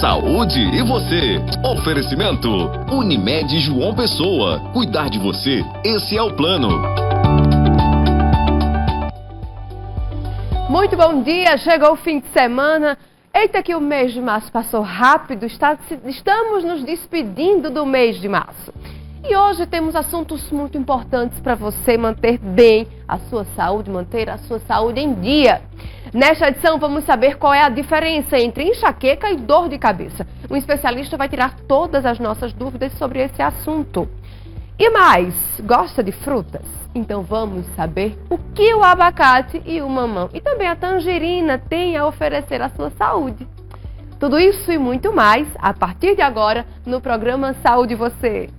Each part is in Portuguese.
saúde e você. Oferecimento Unimed João Pessoa. Cuidar de você, esse é o plano. Muito bom dia, chegou o fim de semana. Eita que o mês de março passou rápido, estamos nos despedindo do mês de março. E hoje temos assuntos muito importantes para você manter bem a sua saúde, manter a sua saúde em dia. Nesta edição vamos saber qual é a diferença entre enxaqueca e dor de cabeça. Um especialista vai tirar todas as nossas dúvidas sobre esse assunto. E mais, gosta de frutas? Então vamos saber o que o abacate e o mamão e também a tangerina têm a oferecer à sua saúde. Tudo isso e muito mais a partir de agora no programa Saúde Você.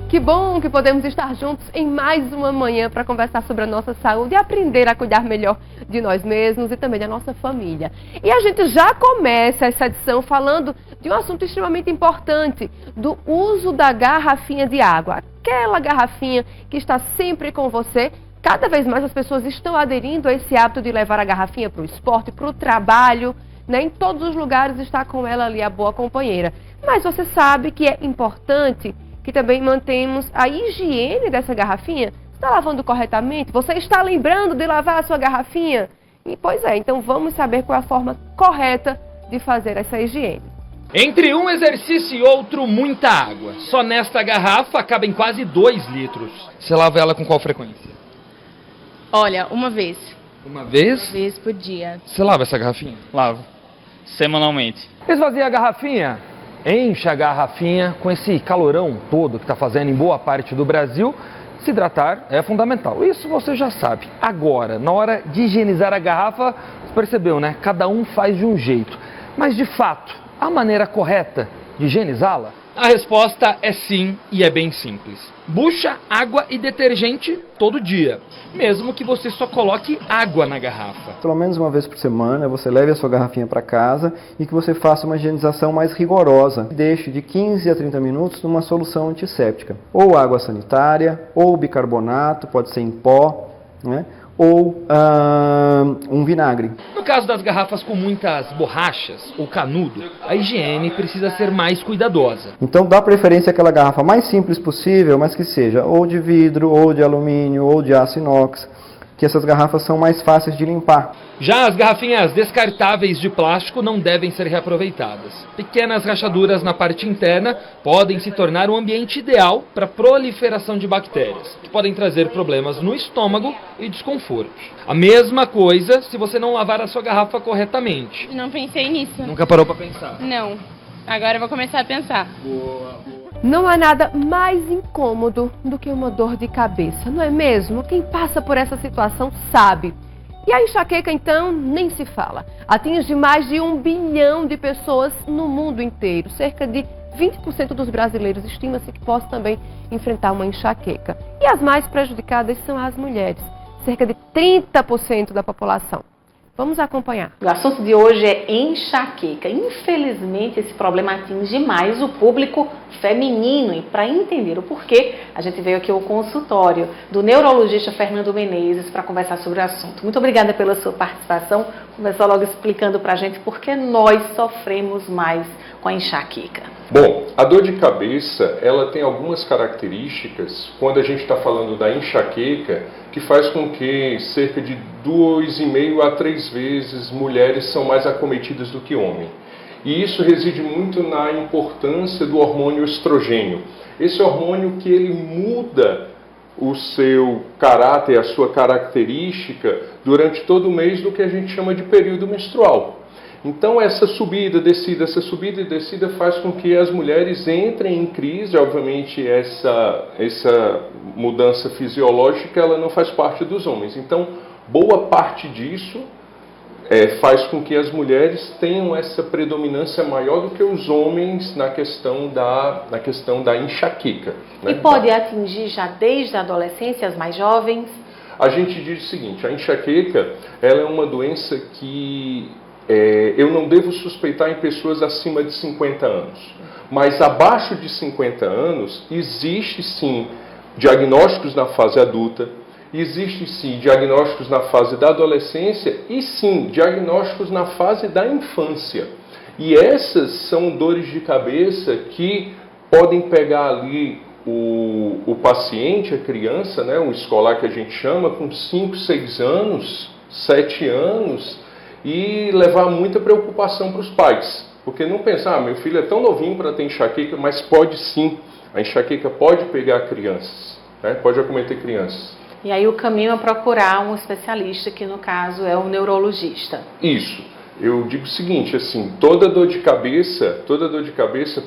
Que bom que podemos estar juntos em mais uma manhã para conversar sobre a nossa saúde e aprender a cuidar melhor de nós mesmos e também da nossa família. E a gente já começa essa edição falando de um assunto extremamente importante, do uso da garrafinha de água. Aquela garrafinha que está sempre com você. Cada vez mais as pessoas estão aderindo a esse hábito de levar a garrafinha para o esporte, para o trabalho, né? Em todos os lugares está com ela ali a boa companheira. Mas você sabe que é importante que também mantemos a higiene dessa garrafinha? Está lavando corretamente? Você está lembrando de lavar a sua garrafinha? E pois é, então vamos saber qual é a forma correta de fazer essa higiene. Entre um exercício e outro, muita água. Só nesta garrafa cabem quase 2 litros. Você lava ela com qual frequência? Olha, uma vez. Uma vez? Uma vez por dia. Você lava essa garrafinha? Lavo. Semanalmente. Esvazia a garrafinha, enche a garrafinha com esse calorão todo que está fazendo em boa parte do Brasil. Se hidratar é fundamental, isso você já sabe. Agora, na hora de higienizar a garrafa, você percebeu, né? Cada um faz de um jeito. Mas, de fato, a maneira correta de higienizá-la? A resposta é sim e é bem simples. Bucha, água e detergente todo dia, mesmo que você só coloque água na garrafa. Pelo menos uma vez por semana você leve a sua garrafinha para casa e que você faça uma higienização mais rigorosa. Deixe de 15 a 30 minutos numa solução antisséptica. Ou água sanitária, ou bicarbonato, pode ser em pó, né? Ou um vinagre. No caso das garrafas com muitas borrachas ou canudo, a higiene precisa ser mais cuidadosa. Então dá preferência àquela garrafa mais simples possível, mas que seja ou de vidro, ou de alumínio, ou de aço inox, que essas garrafas são mais fáceis de limpar. Já as garrafinhas descartáveis de plástico não devem ser reaproveitadas. Pequenas rachaduras na parte interna podem se tornar um ambiente ideal para a proliferação de bactérias, que podem trazer problemas no estômago e desconforto. A mesma coisa se você não lavar a sua garrafa corretamente. Não pensei nisso. Nunca parou para pensar? Não. Agora eu vou começar a pensar. Não há nada mais incômodo do que uma dor de cabeça, não é mesmo? Quem passa por essa situação sabe. E a enxaqueca, então, nem se fala. Atinge mais de 1 bilhão de pessoas no mundo inteiro. Cerca de 20% dos brasileiros estima-se que possam também enfrentar uma enxaqueca. E as mais prejudicadas são as mulheres, cerca de 30% da população. Vamos acompanhar. O assunto de hoje é enxaqueca. Infelizmente, esse problema atinge mais o público feminino. E para entender o porquê, a gente veio aqui ao consultório do neurologista Fernando Menezes para conversar sobre o assunto. Muito obrigada pela sua participação. Começar logo explicando para a gente por que nós sofremos mais com a enxaqueca. Bom, a dor de cabeça, ela tem algumas características, quando a gente está falando da enxaqueca, que faz com que cerca de 2,5 a 3 vezes mulheres são mais acometidas do que homens. E isso reside muito na importância do hormônio estrogênio. Esse hormônio que ele muda o seu caráter, a sua característica, durante todo o mês do que a gente chama de período menstrual. Então essa subida e descida faz com que as mulheres entrem em crise. Obviamente essa mudança fisiológica ela não faz parte dos homens. Então boa parte disso faz com que as mulheres tenham essa predominância maior do que os homens na questão da enxaqueca. Né? E pode atingir já desde a adolescência as mais jovens? A gente diz o seguinte, a enxaqueca ela é uma doença que eu não devo suspeitar em pessoas acima de 50 anos. Mas abaixo de 50 anos existe sim diagnósticos na fase adulta, existem sim diagnósticos na fase da adolescência e sim diagnósticos na fase da infância. E essas são dores de cabeça que podem pegar ali o paciente, a criança, né, o escolar que a gente chama, com 5, 6 anos, 7 anos, e levar muita preocupação para os pais. Porque não pensar, meu filho é tão novinho para ter enxaqueca, mas pode sim, a enxaqueca pode pegar crianças, né, pode acometer crianças. E aí o caminho é procurar um especialista, que no caso é o neurologista. Isso. Eu digo o seguinte, assim, toda dor de cabeça,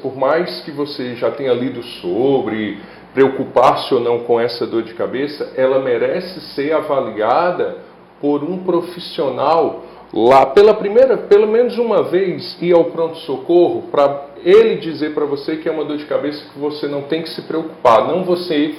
por mais que você já tenha lido sobre, preocupar-se ou não com essa dor de cabeça, ela merece ser avaliada por um profissional lá, pelo menos uma vez, ir ao pronto-socorro, para ele dizer para você que é uma dor de cabeça que você não tem que se preocupar, não você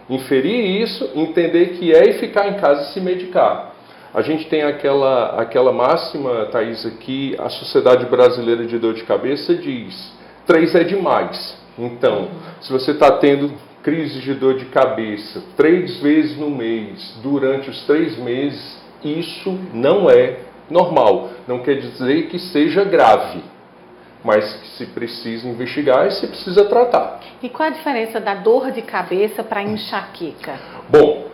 inferir isso, entender que é e ficar em casa e se medicar. A gente tem aquela máxima, Thaisa, que a Sociedade Brasileira de Dor de Cabeça diz, 3 é demais. Então, se você está tendo crise de dor de cabeça 3 vezes no mês, durante os 3 meses, isso não é normal. Não quer dizer que seja grave, mas que se precisa investigar e se precisa tratar. E qual a diferença da dor de cabeça para a enxaqueca? Bom,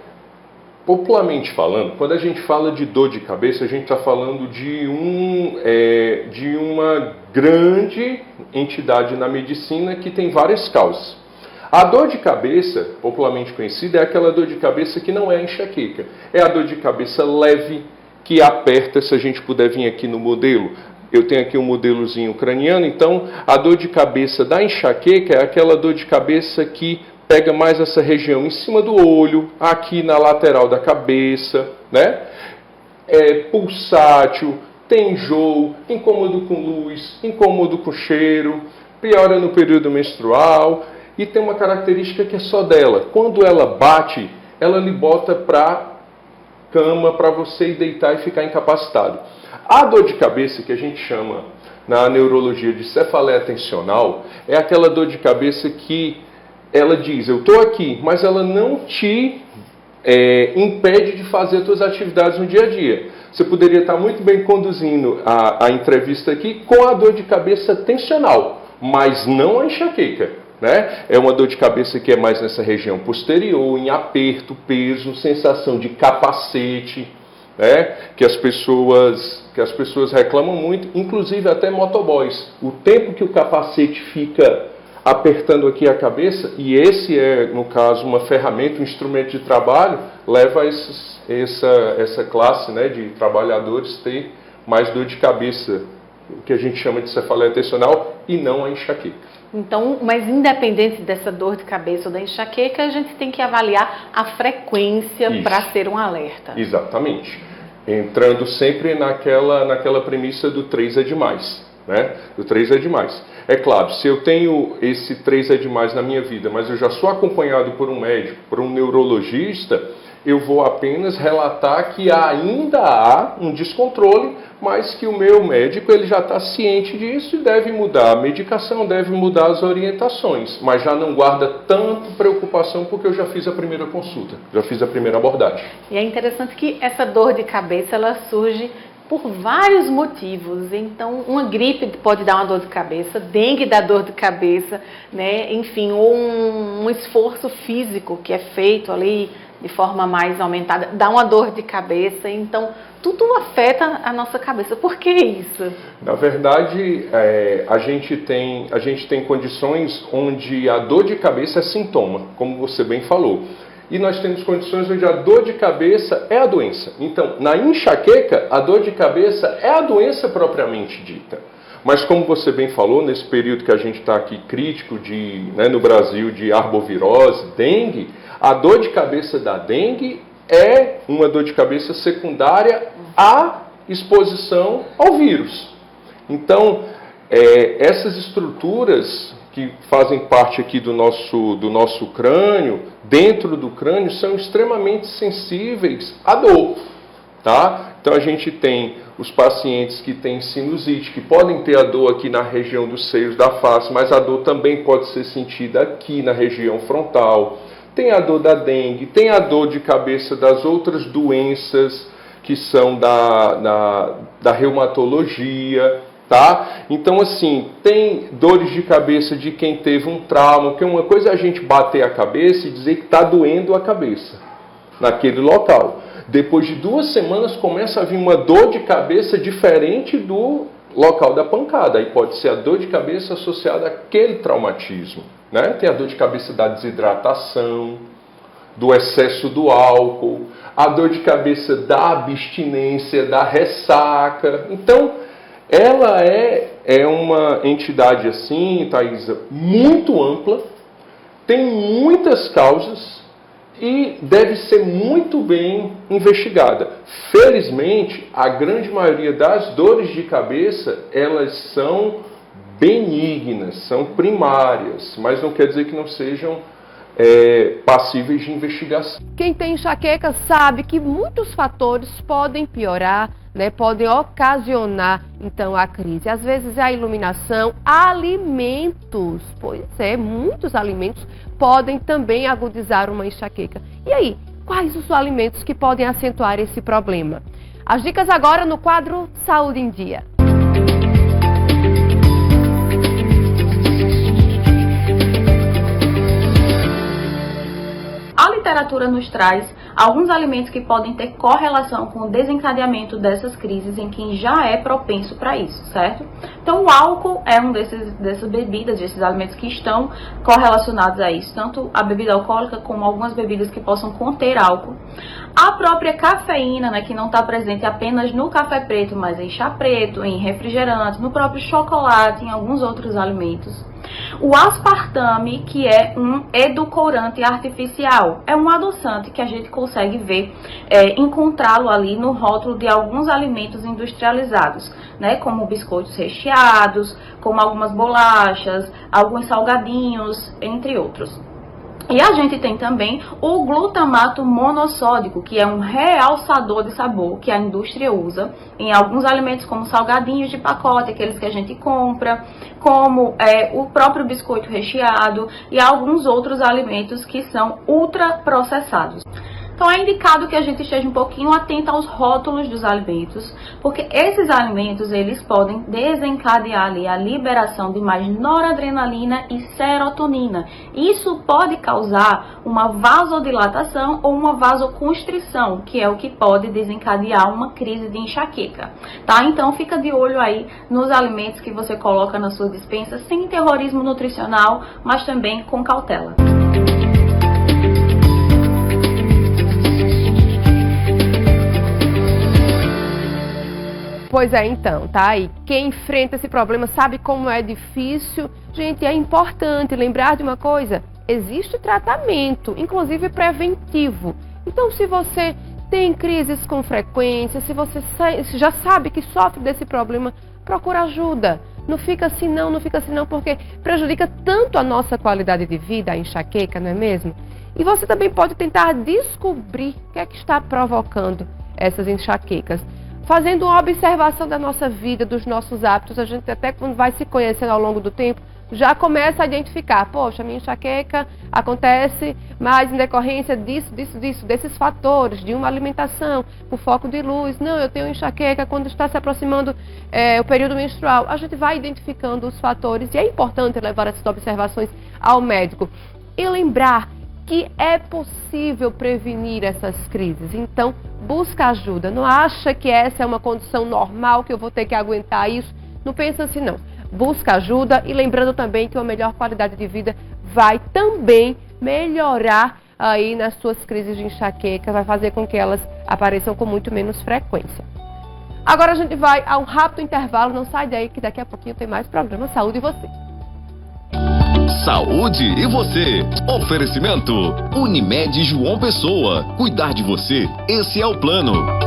popularmente falando, quando a gente fala de dor de cabeça, a gente está falando de uma grande entidade na medicina que tem várias causas. A dor de cabeça, popularmente conhecida, é aquela dor de cabeça que não é enxaqueca. É a dor de cabeça leve, que aperta, se a gente puder vir aqui no modelo. Eu tenho aqui um modelozinho craniano, então a dor de cabeça da enxaqueca é aquela dor de cabeça que pega mais essa região em cima do olho, aqui na lateral da cabeça, né? É pulsátil, tem enjoo, incômodo com luz, incômodo com cheiro, piora no período menstrual e tem uma característica que é só dela. Quando ela bate, ela lhe bota para cama para você deitar e ficar incapacitado. A dor de cabeça que a gente chama na neurologia de cefaleia tensional é aquela dor de cabeça que ela diz, eu estou aqui, mas ela não te impede de fazer as suas atividades no dia a dia. Você poderia estar muito bem conduzindo a entrevista aqui com a dor de cabeça tensional, mas não a enxaqueca. Né? É uma dor de cabeça que é mais nessa região posterior, em aperto, peso, sensação de capacete, né? que as pessoas reclamam muito, inclusive até motoboys. O tempo que o capacete fica apertando aqui a cabeça, e esse é, no caso, uma ferramenta, um instrumento de trabalho, leva essa classe, né, de trabalhadores ter mais dor de cabeça, o que a gente chama de cefaleia tensional, e não a enxaqueca. Então, mas independente dessa dor de cabeça ou da enxaqueca, a gente tem que avaliar a frequência para ser um alerta. Exatamente. Entrando sempre naquela premissa do 3 é demais. Né? Do 3 é demais. É claro, se eu tenho esse 3 é demais na minha vida, mas eu já sou acompanhado por um médico, por um neurologista, eu vou apenas relatar que ainda há um descontrole, mas que o meu médico ele já está ciente disso e deve mudar a medicação, deve mudar as orientações, mas já não guarda tanta preocupação porque eu já fiz a primeira consulta, já fiz a primeira abordagem. E é interessante que essa dor de cabeça ela surge por vários motivos. Então, uma gripe pode dar uma dor de cabeça, dengue dá dor de cabeça, né? Enfim, ou um esforço físico que é feito ali de forma mais aumentada, dá uma dor de cabeça. Então, tudo afeta a nossa cabeça. Por que isso? Na verdade, a gente tem condições onde a dor de cabeça é sintoma, como você bem falou. e nós temos condições onde a dor de cabeça é a doença. Então, na enxaqueca, a dor de cabeça é a doença propriamente dita. Mas como você bem falou, nesse período que a gente está aqui crítico no Brasil de arbovirose, dengue, a dor de cabeça da dengue é uma dor de cabeça secundária à exposição ao vírus. Então, essas estruturas que fazem parte aqui do nosso crânio, dentro do crânio, são extremamente sensíveis à dor. Tá? Então a gente tem os pacientes que têm sinusite, que podem ter a dor aqui na região dos seios da face, mas a dor também pode ser sentida aqui na região frontal. Tem a dor da dengue, tem a dor de cabeça das outras doenças que são da reumatologia, tá? Então, assim, tem dores de cabeça de quem teve um trauma, porque uma coisa é a gente bater a cabeça e dizer que está doendo a cabeça naquele local. Depois de 2 semanas começa a vir uma dor de cabeça diferente do local da pancada. Aí pode ser a dor de cabeça associada àquele traumatismo, né? Tem a dor de cabeça da desidratação, do excesso do álcool, a dor de cabeça da abstinência, da ressaca. Então, ela é uma entidade assim, Thaisa, muito ampla, tem muitas causas e deve ser muito bem investigada. Felizmente, a grande maioria das dores de cabeça, elas são benignas, são primárias, mas não quer dizer que não sejam passíveis de investigação. Quem tem enxaqueca sabe que muitos fatores podem piorar, né, podem ocasionar, então, a crise. Às vezes é a iluminação, alimentos, pois muitos alimentos podem também agudizar uma enxaqueca. E aí, quais os alimentos que podem acentuar esse problema? As dicas agora no quadro Saúde em Dia. A literatura nos traz alguns alimentos que podem ter correlação com o desencadeamento dessas crises em quem já é propenso para isso, certo? Então, o álcool é um dessas bebidas, desses alimentos que estão correlacionados a isso, tanto a bebida alcoólica como algumas bebidas que possam conter álcool. A própria cafeína, né, que não está presente apenas no café preto, mas em chá preto, em refrigerantes, no próprio chocolate, em alguns outros alimentos. O aspartame, que é um edulcorante artificial, é um adoçante que a gente consegue ver, encontrá-lo ali no rótulo de alguns alimentos industrializados, né, como biscoitos recheados, como algumas bolachas, alguns salgadinhos, entre outros. E a gente tem também o glutamato monossódico, que é um realçador de sabor que a indústria usa em alguns alimentos como salgadinhos de pacote, aqueles que a gente compra, como o próprio biscoito recheado e alguns outros alimentos que são ultraprocessados. Então é indicado que a gente esteja um pouquinho atento aos rótulos dos alimentos, porque esses alimentos eles podem desencadear ali a liberação de mais noradrenalina e serotonina. Isso pode causar uma vasodilatação ou uma vasoconstrição, que é o que pode desencadear uma crise de enxaqueca. Tá? Então fica de olho aí nos alimentos que você coloca na sua despensa, sem terrorismo nutricional, mas também com cautela. Pois é, então, tá? E quem enfrenta esse problema sabe como é difícil. Gente, é importante lembrar de uma coisa: existe tratamento, inclusive preventivo. Então, se você tem crises com frequência, se você já sabe que sofre desse problema, procura ajuda. Não fica assim não, porque prejudica tanto a nossa qualidade de vida, a enxaqueca, não é mesmo? E você também pode tentar descobrir o que é que está provocando essas enxaquecas. Fazendo uma observação da nossa vida, dos nossos hábitos, a gente até quando vai se conhecendo ao longo do tempo, já começa a identificar, poxa, minha enxaqueca acontece mais em decorrência desses fatores, de uma alimentação, o foco de luz. Não, eu tenho enxaqueca quando está se aproximando o período menstrual. A gente vai identificando os fatores e é importante levar essas observações ao médico. E lembrar que é possível prevenir essas crises. Então, busca ajuda. Não acha que essa é uma condição normal, que eu vou ter que aguentar isso. Não pensa assim, não. Busca ajuda e lembrando também que uma melhor qualidade de vida vai também melhorar aí nas suas crises de enxaqueca, vai fazer com que elas apareçam com muito menos frequência. Agora a gente vai a um rápido intervalo, não sai daí que daqui a pouquinho tem mais programa Saúde e Você. Saúde e você. Oferecimento Unimed João Pessoa. Cuidar de você, esse é o plano.